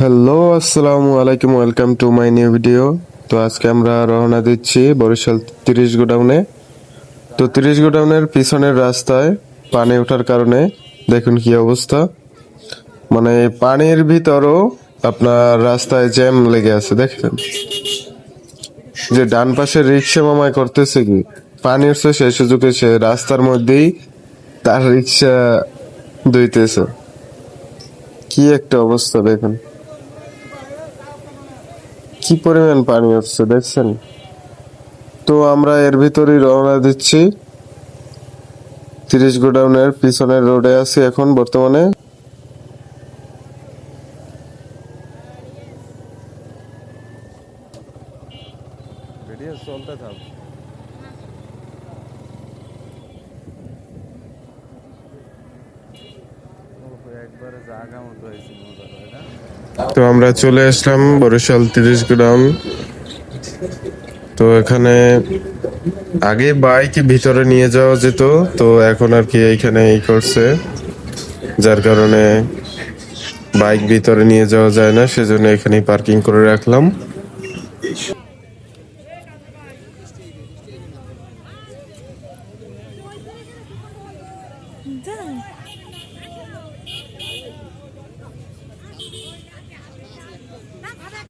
Hello, আসসালামু আলাইকুম। Welcome to my new video. তো আজকে আমরা রওনা দিচ্ছি বরিশাল 30 গোডাউনে। তো 30 গোডাউনের পিছনের রাস্তায় পানি ওঠার কারণে দেখুন কি অবস্থা। মানে পানির ভিতরও আপনার রাস্তায় জ্যাম লেগে আছে। দেখেন যে ডান পাশে রিক্সা মামায় করতেছে কি, পানি উঠছে সেই সুযোগে সে রাস্তার মধ্যেই তার রিক্সা ধুইতেছে। কি একটা অবস্থা দেখুন, কি পরিমাণ পানি উঠছে দেখছেন। তো আমরা এর ভিতরেই রওনা দিচ্ছি। 30 গোডাউনের পিছনের রোডে আছি এখন বর্তমানে। ভিডিও চলতে থাক। তো আমরা চলে আসলাম বরিশাল 30 গোডাউন। তো এখানে আগে বাইক ভিতরে নিয়ে যাওয়া যেত, তো এখন আর কি এইখানে এই করছে, যার কারণে বাইক ভিতরে নিয়ে যাওয়া যায় না, সেজন্য এখানে পার্কিং করে রাখলাম।